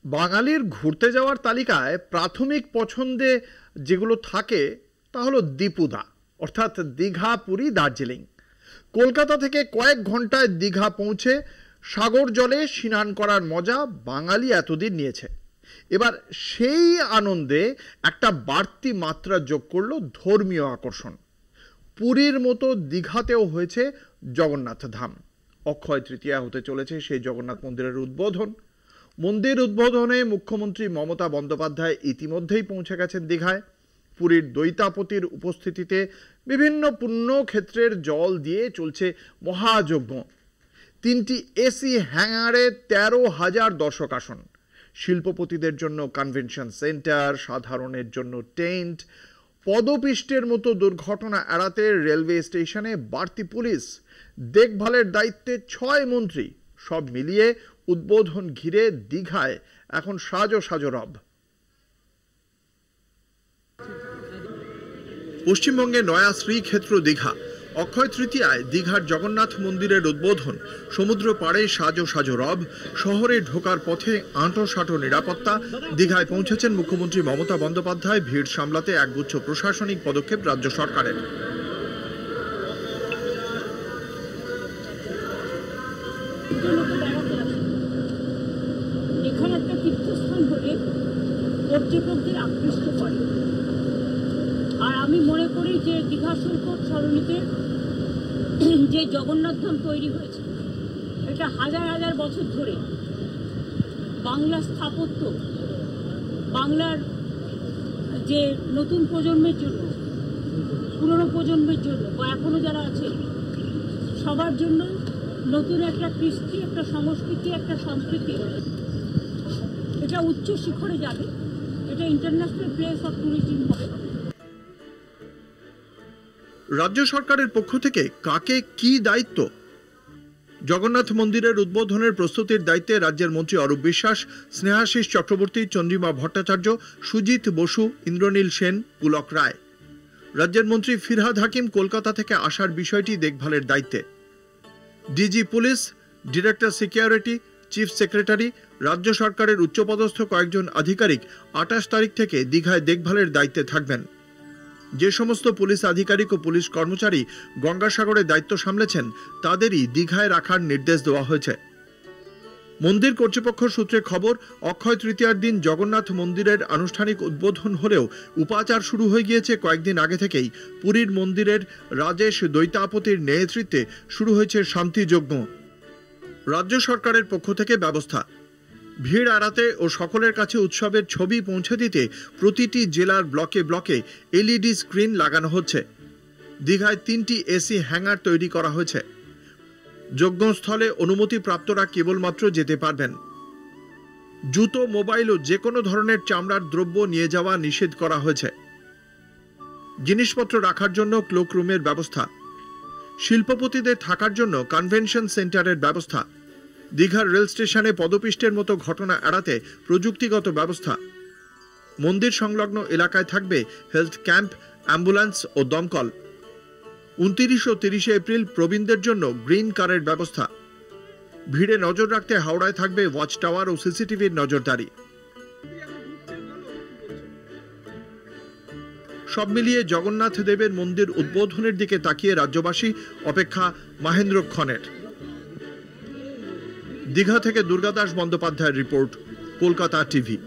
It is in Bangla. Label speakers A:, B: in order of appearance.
A: বাঙালির ঘুরতে যাওয়ার তালিকায় প্রাথমিক পছন্দে যেগুলো থাকে তা হলো দীপুদা, অর্থাৎ দীঘা, পুরী, দার্জিলিং। কলকাতা থেকে কয়েক ঘন্টায় দীঘা পৌঁছে সাগর জলে স্নান করার মজা বাঙালি এতদিন নিয়েছে। এবার সেই আনন্দে একটা বাড়তি মাত্রা যোগ করলো ধর্মীয় আকর্ষণ। পুরীর মতো দীঘাতেও হয়েছে জগন্নাথ ধাম। অক্ষয় তৃতীয়া হতে চলেছে সেই জগন্নাথ মন্দিরের উদ্বোধন। মন্দির উদ্বোধনে মুখ্যমন্ত্রী মমতা বন্দ্যোপাধ্যায় ইতিমধ্যেই পৌঁছে গেছেন দীঘায়। পুরীর দৈতাপতির উপস্থিতিতে বিভিন্ন পুণ্যক্ষেত্রের জল দিয়ে চলছে মহাযজ্ঞ। 3টি এসি হ্যাঙ্গারে 13,000 দর্শক আসন। শিল্পপতিদের জন্য কনভেনশন সেন্টার, সাধারণের জন্য টেন্ট। পদপিষ্টের মতো দুর্ঘটনা এড়াতে রেলওয়ে স্টেশনে বাড়তি পুলিশ, দেখভালের দায়িত্বে 6 মন্ত্রী। সব মিলিয়ে উদ্বোধন ঘিরে দীঘায় এখন সাজো সাজো রব। পশ্চিমবঙ্গে নয়া শ্রীক্ষেত্র দীঘা। অক্ষয় তৃতীয়ায় দীঘার জগন্নাথ মন্দিরের উদ্বোধন। সমুদ্র পাড়ে সাজো সাজো রব। শহরে ঢোকার পথে আঁটো-সাঁটো নিরাপত্তা। দীঘায় পৌঁছেছেন মুখ্যমন্ত্রী মমতা বন্দ্যোপাধ্যায়। ভিড় সামলাতে একগুচ্ছ প্রশাসনিক পদক্ষেপ রাজ্য সরকারের।
B: এখানে একটা তীর্থস্থান হলে পর্যটকদের আকৃষ্ট করে। আর আমি মনে করি যে দীঘা সৈকত সরণিতে যে জগন্নাথ ধাম তৈরি হয়েছে, এটা হাজার হাজার বছর ধরে বাংলার স্থাপত্য, বাংলার যে নতুন প্রজন্মের জন্য, পুরনো প্রজন্মের জন্য বা এখনো যারা আছে সবার জন্য নতুন একটা কৃষ্টি, একটা সংস্কৃতি, একটা সংস্কৃতি। এটা উচ্চ শিখরে যাবে। এটা ইন্টারন্যাশনাল প্লেস অফ ট্যুরিজম হবে।
A: রাজ্য সরকারের পক্ষ থেকে কাকে কি দায়িত্ব? জগন্নাথ মন্দিরের উদ্বোধনের প্রস্তুতির দায়িত্বে রাজ্যের মন্ত্রী অরূপ বিশ্বাস, স্নেহাশিস চক্রবর্তী, চন্দ্রিমা ভট্টাচার্য, সুজিত বসু, ইন্দ্রনীল সেন, পুলক রায়। রাজ্যের মন্ত্রী ফিরহাদ হাকিম কলকাতা থেকে আসার বিষয়টি দেখভালের দায়িত্বে। DG police, director security, chief secretary, রাজ্য সরকারের উচ্চপদস্থ কয়েকজন আধিকারিক 28 তারিখ থেকে দীঘায় দেখভালের দায়িত্বে থাকবেন। যে সমস্ত পুলিশ আধিকারিক ও পুলিশ কর্মচারী গঙ্গাসাগরের দায়িত্ব সামলেছেন তাদেরই দীঘায় রাখার নির্দেশ দেওয়া হয়েছে। মন্দির কর্তৃপক্ষ সূত্রে খবর, অক্ষয় তৃতীয়ার দিন জগন্নাথ মন্দিরের আনুষ্ঠানিক উদ্বোধন হলেও উপাচার শুরু হয়ে গিয়েছে কয়েকদিন আগে থেকেই। পুরীর মন্দিরের রাজেশ দৈতাপতির নেতৃত্বে শুরু হয়েছে শান্তিযজ্ঞ। রাজ্য সরকারের পক্ষ থেকে ব্যবস্থা। ভিড় এড়াতে ও সকলের কাছে উৎসবের ছবি পৌঁছে দিতে প্রতিটি জেলার ব্লকে ব্লকে এলইডি স্ক্রিন লাগানো হচ্ছে। দীঘায় 3টি এসি হ্যাঙ্গার তৈরি করা হয়েছে। যজ্ঞস্থলে অনুমতিপ্রাপ্তরা কেবলমাত্র যেতে পারবেন। জুতো, মোবাইল ও যে কোনো ধরনের চামড়ার দ্রব্য নিয়ে যাওয়া নিষেধ করা হয়েছে। জিনিসপত্র রাখার জন্য ক্লোকরুমের ব্যবস্থা। শিল্পপতিদের থাকার জন্য কনভেনশন সেন্টারের ব্যবস্থা। দীঘার রেল স্টেশনে পদপিষ্টের মতো ঘটনা এড়াতে প্রযুক্তিগত ব্যবস্থা। মন্দির সংলগ্ন এলাকায় থাকবে হেলথ ক্যাম্প, অ্যাম্বুলেন্স ও দমকল। 29 ও 30 এপ্রিল প্রবীণদের জন্য গ্রিন কারের ব্যবস্থা। ভিড়ে নজর রাখতে হাওড়ায় থাকবে ওয়াচ টাওয়ার ও সিসিটিভির নজরদারি। সব মিলিয়ে জগন্নাথ দেবের মন্দির উদ্বোধনের দিকে তাকিয়ে রাজ্যবাসী, অপেক্ষা মহেন্দ্রক্ষণের। দীঘা থেকে দুর্গাদাস বন্দ্যোপাধ্যায়ের রিপোর্ট, কলকাতা টিভি।